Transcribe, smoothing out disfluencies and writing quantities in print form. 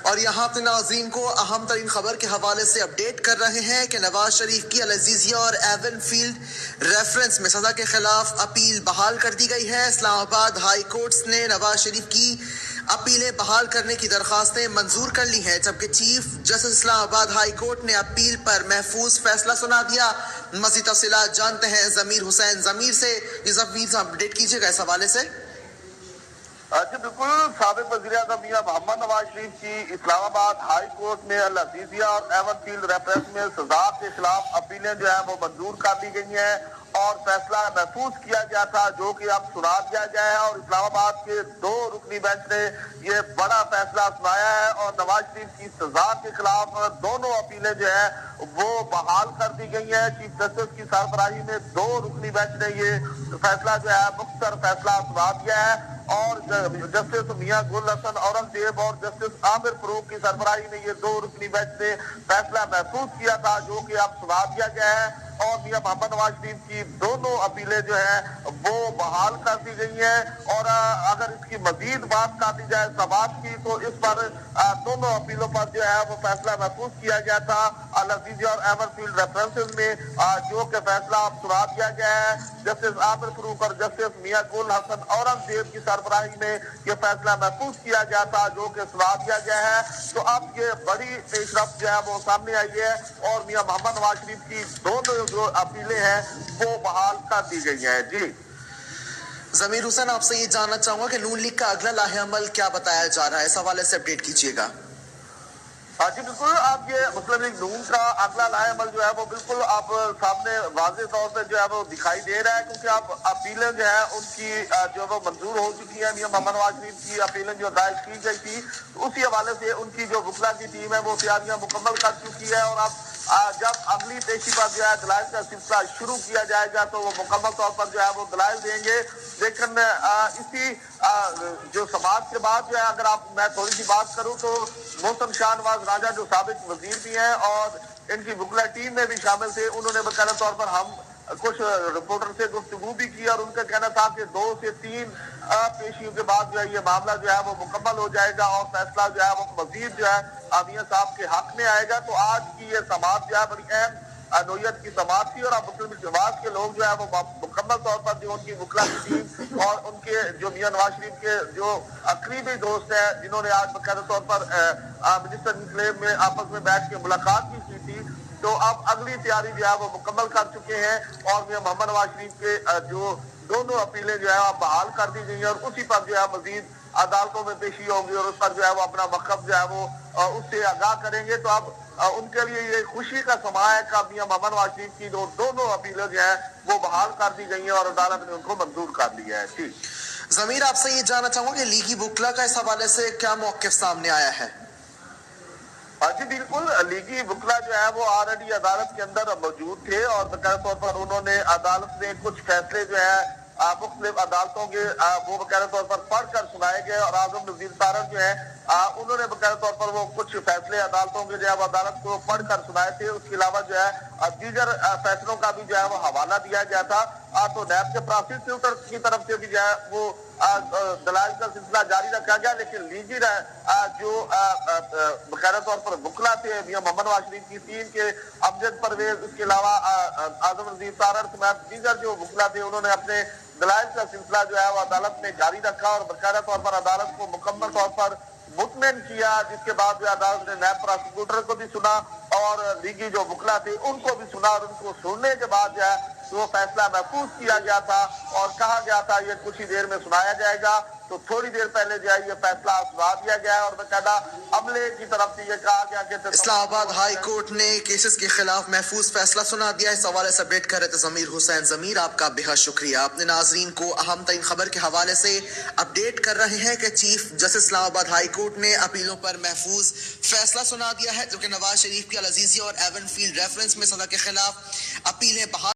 اور یہاں اپنے ناظرین کو اہم ترین خبر کے حوالے سے اپڈیٹ کر رہے ہیں کہ نواز شریف کی العزیزیہ اور ایون فیلڈ ریفرنس میں سزا کے خلاف اپیل بحال کر دی گئی ہے۔ اسلام آباد ہائی کورٹس نے نواز شریف کی اپیلیں بحال کرنے کی درخواستیں منظور کر لی ہیں، جبکہ چیف جسٹس اسلام آباد ہائی کورٹ نے اپیل پر محفوظ فیصلہ سنا دیا۔ مزید تفصیلات جانتے ہیں ضمیر حسین ضمیر سے۔ یہ ضمیر اپڈیٹ کیجیے گا اس حوالے سے۔ جی بالکل، سابق وزیر اعظم میاں محمد نواز شریف کی اسلام آباد ہائی کورٹ میں العزیزیہ اور ایون فیلڈ ریفرنس میں سزا کے خلاف اپیلیں جو ہیں وہ منظور کر دی گئی ہیں اور فیصلہ محفوظ کیا گیا تھا جو کہ اب سنا دیا گیا ہے، اور اسلام آباد کے 2 رکنی بینچ نے یہ بڑا فیصلہ سنایا ہے اور نواز شریف کی سزا کے خلاف دونوں اپیلیں جو ہیں وہ بحال کر دی گئی ہیں۔ چیف جسٹس کی سربراہی میں 2 رکنی بینچ نے یہ فیصلہ جو ہے مختصر فیصلہ سنا دیا ہے، اور جسٹس میاں گل حسن اورنگزیب اور جسٹس عامر فاروق کی سربراہی میں یہ 2 رکنی بینچ نے فیصلہ محفوظ کیا تھا جو کہ اب سنا دیا گیا ہے، اور میاں محمد نواز شریف کی دونوں اپیلیں جو ہیں وہ بحال کر دی گئی ہیں۔ اور اگر اس کی مزید بات کر دی جائے سماعت کی، تو اس پر دونوں اپیلوں پر جو ہے وہ فیصلہ محفوظ کیا گیا تھا العزیزیہ اور ایون فیلڈ ریفرنسز میں، جو کہ فیصلہ اب سنا دیا گیا ہے۔ جسٹس عامر فاروق اور جسٹس میاں گل حسن اورنگزیب کی سربراہی میں یہ فیصلہ محفوظ کیا گیا تھا جو کہ سنا دیا گیا ہے۔ تو اب یہ بڑی پیش رفت جو ہے وہ سامنے آئی ہے اور میاں محمد نواز شریف کی دونوں جو اپیلیں ہیں وہ بحال کر دی گئی ہیں۔ جی ضمیر حسین، آپ سے یہ جاننا چاہوں گا کہ نون لیگ کا اگلا لاہ عمل کیا بتایا جا رہا ہے، اس حوالے سے اپڈیٹ کیجیے گا۔ جی بالکل، اب یہ مسلم لیگ نون کا اگلا لاہ عمل جو ہے وہ بالکل اب سامنے واضح طور پہ جو ہے وہ دکھائی دے رہا ہے، کیونکہ اب اپیلیں جو ہے ان کی جو وہ منظور ہو چکی ہیں۔ میاں محمد نواز شریف کی اپیلیں جو دائر کی گئی تھی، اسی حوالے سے ان کی جو وکلا کی ٹیم ہے وہ تیاریاں مکمل کر چکی ہے، اور اب جب اگلی پیشی پر جو ہے دلائل کا سلسلہ شروع کیا جائے گا تو وہ مکمل طور پر جو ہے وہ دلائل دیں گے۔ لیکن اسی جو سماعت کے بعد جو ہے اگر میں تھوڑی سی بات کروں تو محسن شاہ نواز راجہ جو سابق وزیر بھی ہیں اور ان کی وکلا ٹیم میں بھی شامل تھے، انہوں نے باقاعدہ طور پر ہم کچھ رپورٹر سے گفتگو بھی کی، اور ان کا کہنا تھا کہ 2 سے 3 پیشیوں کے بعد جو ہے یہ معاملہ جو ہے وہ مکمل ہو جائے گا اور فیصلہ جو ہے وہ مزید جو ہے میاں صاحب کے حق میں آئے گا۔ تو آج کی یہ سماعت جو ہے بڑی اہم نوعیت کی سماعت تھی، اور اب مسلم جماعت کے لوگ جو ہے وہ مکمل طور پر جو ان کی وکلا کی ٹیم اور ان کے جو میاں نواز شریف کے جو قریبی دوست ہیں جنہوں نے آج باقاعدہ طور پر منسٹر انکلیو میں آپس میں بیٹھ کے ملاقات بھی کی تھی، تو اب اگلی تیاری جو ہے وہ مکمل کر چکے ہیں، اور میاں محمد نواز شریف کے جو دونوں اپیلیں جو ہے بحال کر دی گئی ہیں، اور اسی پر جو ہے مزید عدالتوں میں پیشی ہوگی اور اس پر جو ہے وہ اپنا موقف جو ہے وہ اس سے آگاہ کریں گے۔ تو اب ان کے لیے یہ خوشی کا سماں ہے کہ میاں محمد نواز شریف کی جو دونوں اپیلیں جو ہیں وہ بحال کر دی گئی ہیں اور عدالت نے ان کو منظور کر لیا ہے۔ ٹھیک ضمیر، آپ سے یہ جاننا چاہوں گا کہ لیگی وکلا کا اس حوالے سے کیا موقف سامنے آیا ہے؟ جی بالکل، لیگی وکلا جو ہے وہ آلریڈی عدالت کے اندر موجود تھے، اور باقاعدہ طور پر انہوں نے عدالت نے کچھ فیصلے جو ہے مختلف عدالتوں کے وہ باقاعدہ طور پر پڑھ کر سنائے گئے، اور اعظم نذیر تارڑ جو ہے انہوں نے باقاعدہ طور پر وہ کچھ فیصلے عدالتوں کے جو ہے وہ عدالت کو پڑھ کر سنائے تھے۔ اس کے علاوہ جو ہے دیگر فیصلوں کا بھی جو ہے وہ حوالہ دیا گیا تھا، تو نیب کے پراسیکیوٹر کی طرف سے بھی جو ہے وہ دلائل کا سلسلہ جاری رکھا گیا، لیکن لیگی جو باقاعدہ طور پر وکلا تھے میاں محمد نواز شریف کی ٹیم کے امجد پرویز، اس کے علاوہ اعظم نذیر تارڑ سمیت دیگر جو وکلا تھے، انہوں نے اپنے دلائل کا سلسلہ جو ہے وہ عدالت میں جاری رکھا اور باقاعدہ طور پر عدالت کو مکمل طور پر مطمئن کیا، جس کے بعد جو عدالت نے نیب پراسیکیوٹر کو بھی سنا اور لیگی جو وکلا تھے ان کو بھی سنا، اور ان کو سننے کے بعد جو ہے وہ فیصلہ محفوظ کیا گیا تھا اور کہا گیا تھا یہ کچھ ہی دیر میں سنایا جائے گا۔ تو تھوڑی دیر پہلے جو ہے یہ فیصلہ سنا دیا گیا ہے، اور باقاعدہ عملے کی طرف سے یہ کہا گیا کہ اسلام آباد ہائی کورٹ نے کیسز کے خلاف محفوظ فیصلہ سنا دیا۔ اس حوالے سے اپڈیٹ کر رہے تھے ضمیر حسین ضمیر، آپ کا بے حد شکریہ۔ اپنے ناظرین کو اہم ترین خبر کے حوالے سے اپڈیٹ کر رہے ہیں کہ چیف جسٹس اسلام آباد ہائی کورٹ نے اپیلوں پر محفوظ فیصلہ سنا دیا ہے، جو کہ نواز شریف کی العزیزیہ اور ایون فیلڈ ریفرنس میں سزا کے خلاف اپیلیں بحال